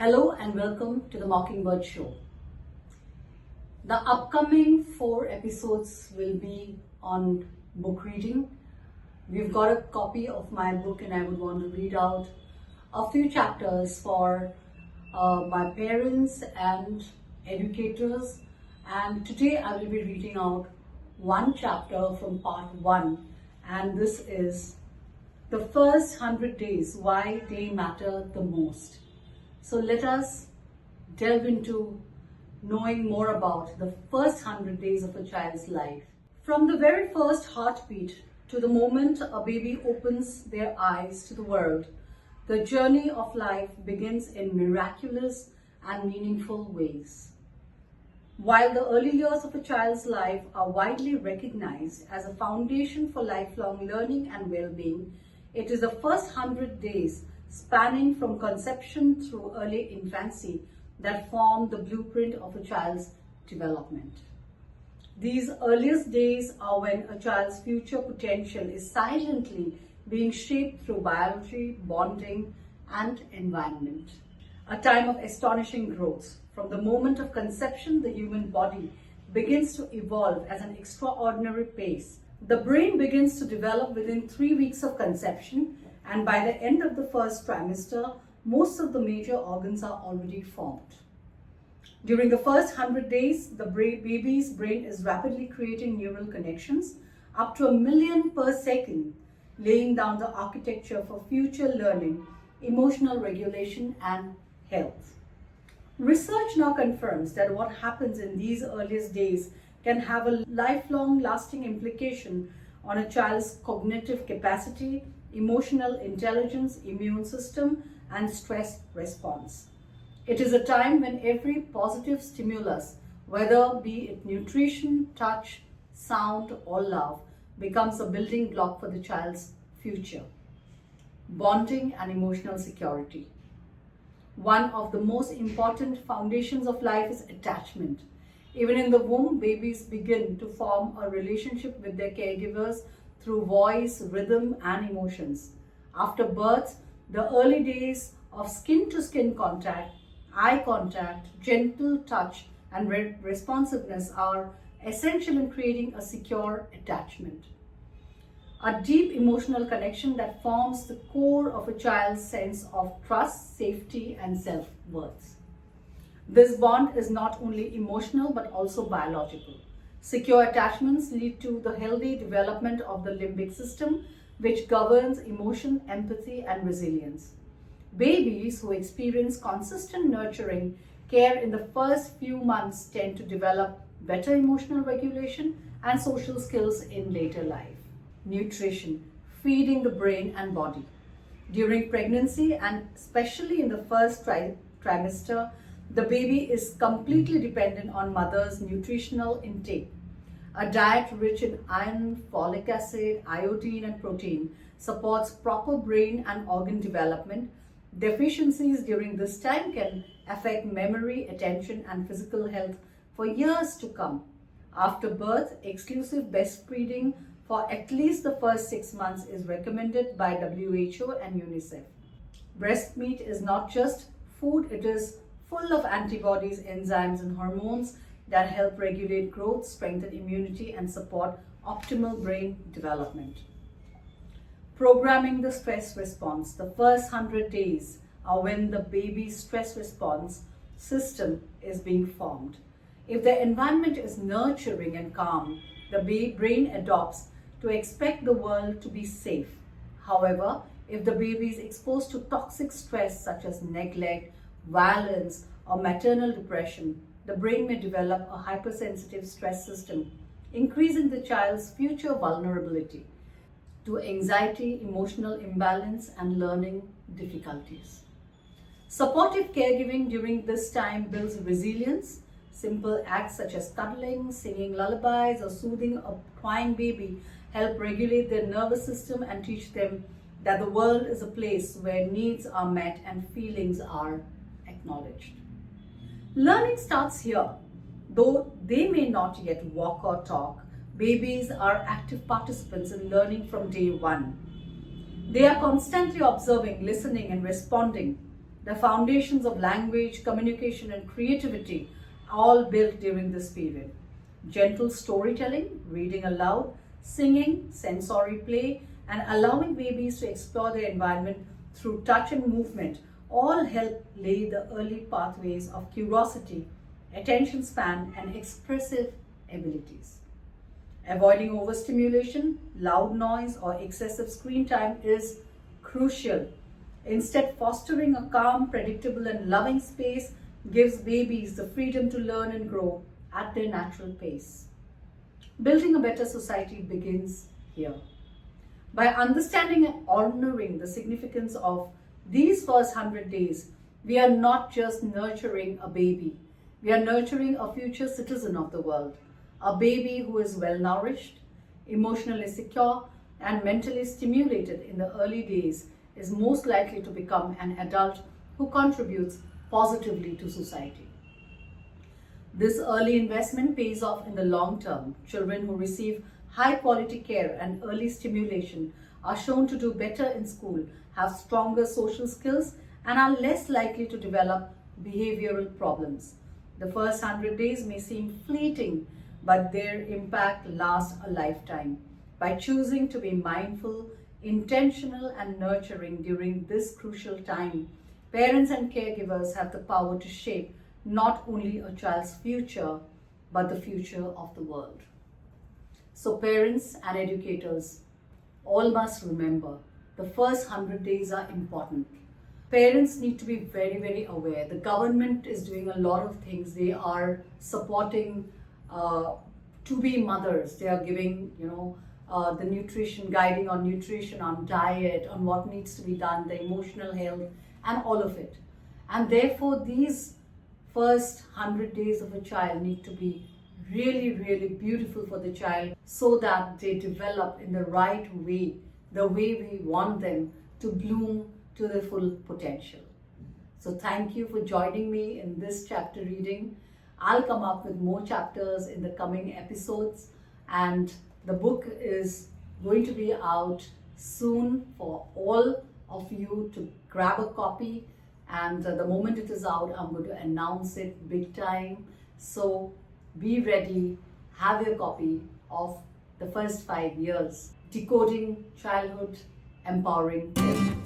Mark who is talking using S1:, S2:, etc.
S1: Hello and welcome to the Mockingbird Show. The upcoming 4 episodes will be on book reading. We've got a copy of my book and I would want to read out a few chapters for my parents and educators. And today I will be reading out one chapter from part 1, and this is the first 100 days, why they matter the most. So let us delve into knowing more about the first 100 days of a child's life. From the very first heartbeat to the moment a baby opens their eyes to the world, the journey of life begins in miraculous and meaningful ways. While the early years of a child's life are widely recognized as a foundation for lifelong learning and well-being, it is the first 100 days spanning from conception through early infancy that form the blueprint of a child's development. These earliest days are when a child's future potential is silently being shaped through biology, bonding, and environment. A time of astonishing growth. From the moment of conception, the human body begins to evolve at an extraordinary pace. The brain begins to develop within 3 weeks of conception, and by the end of the first trimester, most of the major organs are already formed. During the first 100 days, the baby's brain is rapidly creating neural connections, up to 1 million per second, laying down the architecture for future learning, emotional regulation, and health. Research now confirms that what happens in these earliest days can have a lifelong lasting implication on a child's cognitive capacity, emotional intelligence, immune system, and stress response. It is a time when every positive stimulus, whether be it nutrition, touch, sound, or love, becomes a building block for the child's future. Bonding and emotional security. One of the most important foundations of life is attachment. Even in the womb, babies begin to form a relationship with their caregivers through voice, rhythm, and emotions. After birth, the early days of skin-to-skin contact, eye contact, gentle touch, and responsiveness are essential in creating a secure attachment. A deep emotional connection that forms the core of a child's sense of trust, safety, and self-worth. This bond is not only emotional but also biological. Secure attachments lead to the healthy development of the limbic system, which governs emotion, empathy, and resilience. Babies who experience consistent nurturing care in the first few months tend to develop better emotional regulation and social skills in later life. Nutrition, feeding the brain and body. During pregnancy and especially in the first trimester, the baby is completely dependent on mother's nutritional intake. A diet rich in iron, folic acid, iodine, and protein supports proper brain and organ development. Deficiencies during this time can affect memory, attention, and physical health for years to come. After birth, exclusive breastfeeding for at least the first 6 months is recommended by WHO and UNICEF. Breast meat is not just food, it is full of antibodies, enzymes, and hormones that help regulate growth, strengthen immunity, and support optimal brain development. Programming the stress response. The first 100 days are when the baby's stress response system is being formed. If the environment is nurturing and calm, the brain adopts to expect the world to be safe. However, if the baby is exposed to toxic stress such as neglect, violence, or maternal depression, the brain may develop a hypersensitive stress system, increasing the child's future vulnerability to anxiety, emotional imbalance, and learning difficulties. Supportive caregiving during this time builds resilience. Simple acts such as cuddling, singing lullabies, or soothing a crying baby help regulate their nervous system and teach them that the world is a place where needs are met and feelings are acknowledged. Learning starts here. Though they may not yet walk or talk, babies are active participants in learning from day one. They are constantly observing, listening, and responding. The foundations of language, communication, and creativity all built during this period. Gentle storytelling, reading aloud, singing, sensory play, and allowing babies to explore their environment through touch and movement all help lay the early pathways of curiosity, attention span, and expressive abilities. Avoiding overstimulation, loud noise, or excessive screen time is crucial. Instead, fostering a calm, predictable, and loving space gives babies the freedom to learn and grow at their natural pace. Building a better society begins here. By understanding and honoring the significance of these first 100 days, we are not just nurturing a baby, we are nurturing a future citizen of the world. A baby who is well nourished, emotionally secure, and mentally stimulated in the early days is most likely to become an adult who contributes positively to society. This early investment pays off in the long term. Children who receive high quality care and early stimulation are shown to do better in school, have stronger social skills, and are less likely to develop behavioral problems. The first 100 days may seem fleeting, but their impact lasts a lifetime. By choosing to be mindful, intentional, and nurturing during this crucial time, parents and caregivers have the power to shape not only a child's future, but the future of the world. So parents and educators all must remember the first 100 days are important. Parents need to be very, very aware. The government is doing a lot of things. They are supporting to-be mothers. They are giving, the nutrition, guiding on nutrition, on diet, on what needs to be done, the emotional health, and all of it. And therefore, these first 100 days of a child need to be really, really beautiful for the child so that they develop in the right way, the way we want them to bloom to their full potential. So thank you for joining me in this chapter reading. I'll come up with more chapters in the coming episodes, and the book is going to be out soon for all of you to grab a copy, and the moment it is out, I'm going to announce it big time. So be ready, have your copy of the first 5 years, Decoding Childhood, Empowering Parenthood.